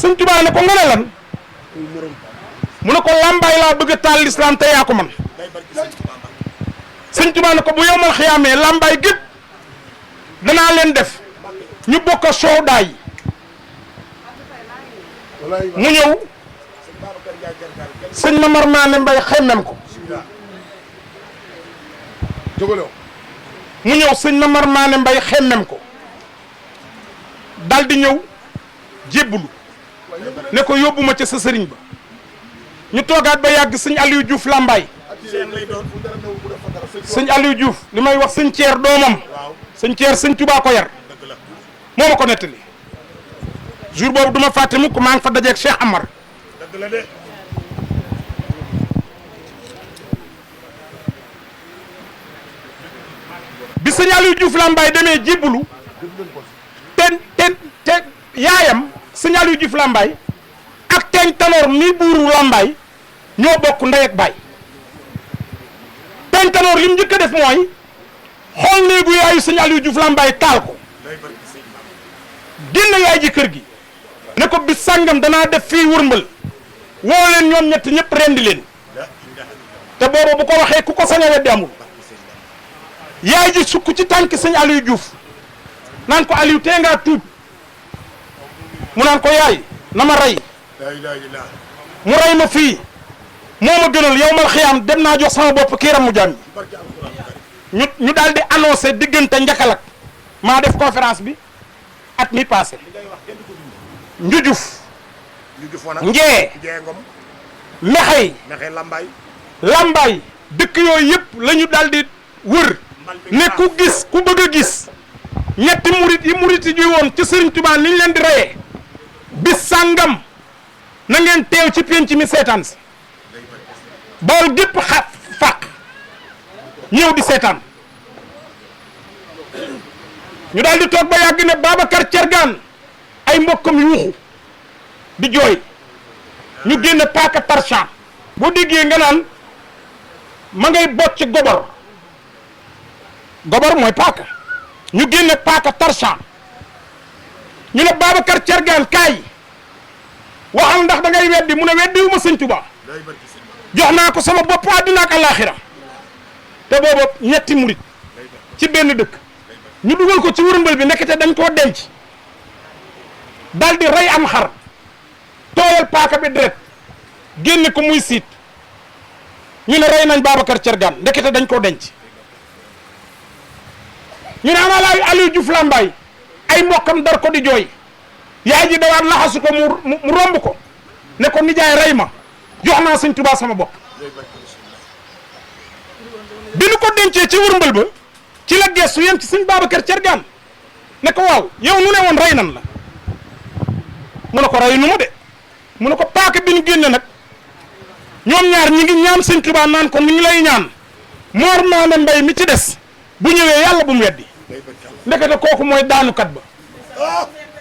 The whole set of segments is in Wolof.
sëñ Tuubaa ne ko nga ne lan mu ne ko lambaay laa bëgg a taal lislaam te yaa ko man sëñ Tuubaa ne ko bu yowmal xiyaamee lambaay gépp danaa leen def ñu bokk a soow daay mu ñëw sëñ Mamar Maane Mbay xemmem ko mu ñëw sëñ Mamar Maane Mbay xemmem ko dal di ñëw jébbulu ne ko yóbbu ma ca sa sëriñ ba ñu toogaat ba yàgg sëñ Aliou Diouf Lambaay sëñ Aliou Diouf li may wax sëñ Ceer doomam sëñ Ceer sëñ Tuubaa ko yar moo ma ko nettali jour boobu duma fàtte mukk maa ngi fa dajeeg Cheikh Amar bi sëñ Aliou Diouf Lambaay demee jébbulu te yaayam sëñ Aliou Diouf Lambaay ak teeñ Tanoor mi buuru Lambaay ñoo bokk ndey ak baay teeñ Tanoor li mu njëkk a def mooy xool néegu yaayu sëñ Aliou Diouf Lambaay taal ko génn yaay ji kër gi ne ko bis sàngam danaa def fii wërmbal woo leen ñoom ñett ñëpp rendi leen te boobu bu ko waxee ku ko sañ a weddi amul yaay ji sukk ci tànk sëñ Aliou Diouf naan ko Aliou tee ngaa tuub mu naan ko yaay na ma rey mu rey ma fii moo ma gënal yow mal xiyaam dem naa jox sama bopp kii ram mu jaam ñu daal di annoncé diggante njakalak maa def conférence bi at mi passé njujuf njee mexey lambaay dëkk yooyu yëpp la ñu daal di wër ne ku gis ku bëgg a gis ñetti murit yi woon ci Sëriñ Tuubaa ni ñu leen di reyee bis sàngam na ngeen teew ci penc mi seetaan si Bawol gépp fàq ñëw di seetaan ñu daal di toog ba yàgg ne Babacar Thiergane ay mbokkam yuuxu di jooy ñu génne paaka tarchan boo déggee nga naan ma ngay bocc gobor mooy paaka ñu génne paaka tarchan ñu ne Babacar Thiergane kaay waxal ndax da ngay weddi mu ne weddiwu ma sëñ Tuubaa jox naa ko sama bopp àddina ak àllaaxira te booba ñetti murit ci benn dëkk ñu dugal ko ci wërmbal bi nekkete dañ koo denc dal di rey am xar tooyal paaka bi deret génne ko muy siit ñu ne rey nañ Babacar Thiergane ndekete dañ koo denc ñu ne ana Aliou Diouf Lambaay ay mbokkam dar ko di jooy yaay ji dawaat laxasu ko mu romb ko ne ko nijaay rey ma jox naa sëñ Tuubaa sama bopp bi nu ko dencee ci wërmbal ba ci la gestu yem ci sëñ Babacar Thiergane ne ko waaw yow nu ne woon rey nan la mu ne ko rey nu ma de mu ne ko paaka bi nu génne nag ñoom ñaar ñi ngi ñaan sëñ Tuubaa naan ko ni ñu lay ñaan Mor Maane Mbay mi ci des bu ñëwee yàlla bu mu weddi ndekete kooku mooy daanukat ba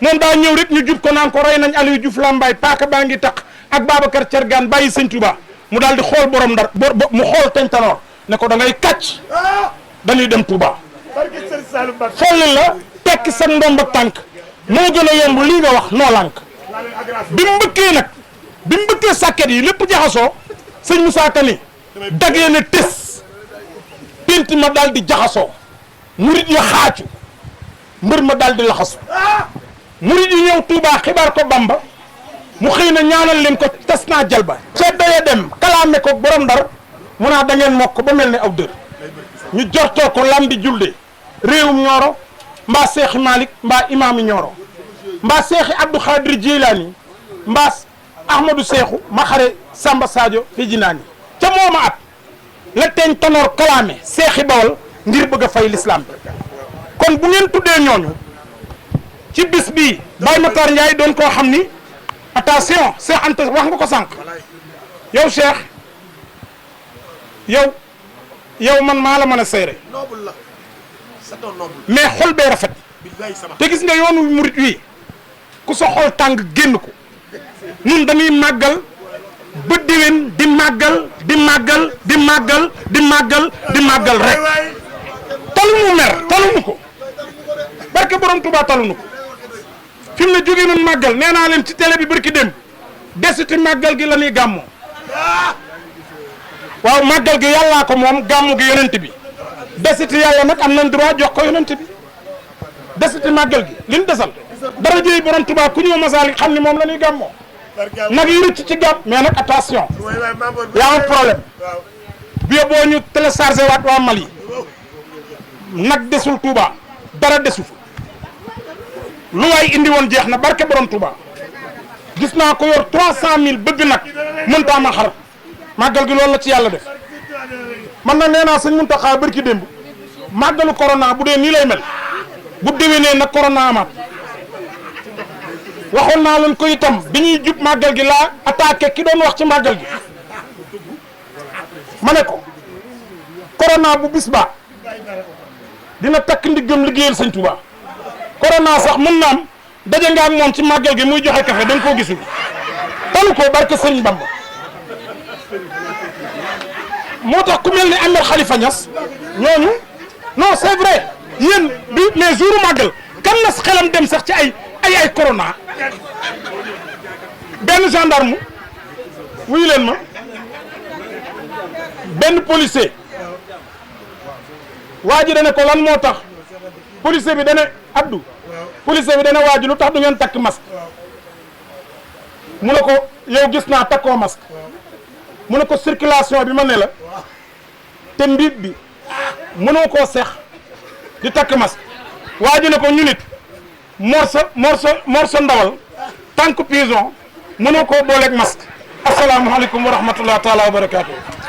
moom daa ñëw rek ñu jub ko naan ko rey nañ Aliou Diouf Lambaay paaka baa ngi taq ak Babacar Thiergane bàyyi sëñ Tuubaa mu daal di xool borom ndar mu xool teñ Tanoor ne ko da ngay kàcc dañuy dem Touba xool la tekki sa ndomb ak tànk moo gën a yomb lii nga wax noo lànk bi mu mbëkkee sàkket yi lépp jaxasoo sëñ Moussa Kane dagee ne tes pénti ma daal di jaxasoo murit ya xaacu mbër ma daal di laxasu murit yi ñëw Touba xibaar ko Bamba mu xëy na ñaanal leen ko tas naa jalba ceddo ya dem kalaame ko borom ndar mu naa da ngeen mokk ba mel ne aw dër ñu jortoo ko lambi julde réewum ñooro mbaa seexi Malick mbaa imaami ñooro mbaa seexi Abdou Khadir Jilaani mbaa Ahmadou Seexu ma xare Samba Sadio fi jinaani ca mooma at la teeñ Tanoor kalaame seexi Bawol ngir bëgg a fay l'islam bi kon bu ngeen tuddee ñooñu ci bis bii Baye Matar Ndiaye doon koo xam ni attention Cheikh Anta wax nga ko sànq yow Cheikh yow man maa la mën a seere mais xol bee rafet te gis nga yoonu murit wi ku sa xol tàng génn ko ñun dañuy màggal ba déwén di màggal di màggal di màggal di màggal di màggal rek taluñu mer taluñu ko barke borom Tuubaa taluñu ko fi mu ne jógee nañ màggal nee naa leen ci télé bi barki dem desiti màggal gi la ñuy gàmmoo waaw màggal gi yàllaa ko moom gàmmu gi yonent bi desiti yàlla nag am nañ droit jox ko yonent bi desiti màggal gi liñ desal dara jëy borom Tuubaa ku ñëw Masaalik xam ni moom la ñuy gàmmoo nag yi rëcc ci gàmm mais nag attention yaa am problème bi boo ñu téléchargé waat waa Mali nag desul Touba dara desu fa lu waay indi woon jeex na barke borom Touba gis naa ko yor 300000 bëgg nag mënta ma xar màggal gi loolu la ci yàlla def man na nee naa sëñ Muntaxa barki démb màggalu corona bu dee nii lay mel bu déwénee nag corona amaat waxoon naa leen ko itam bi ñuy jub màggal gi laa attaqué ki doon wax ci màggal gi ma ne ko corona bu bis ba dina takk ndiggam liggéeyal sëñ Touba corona sax mën na am daje nga ak moom ci màggal gi muy joxe café da nga koo gisul talu ko barke sëñ Bamba moo tax ku mel ni Ahmed Khalifa Niass ñooñu non c'est vrai yéen bi mais jouru màggal kan na xelam dem sax ci ay corona benn gendarme wuyu leen ma benn policier waa ji dane ko lan moo tax policier bi dane Abdou policier bi dane waa ji lu tax du ngeen takk masque mu ne ko yow gis naa takkoo masque mu ne ko circulation bi ma ne la te mbiib bi mënoo koo seex di takk masque waa ji ne ko ñu nit morso ndawal tànk pison mënoo koo booleeg masque asalaamaaleykum wa rahmatullah taala wa barakaatu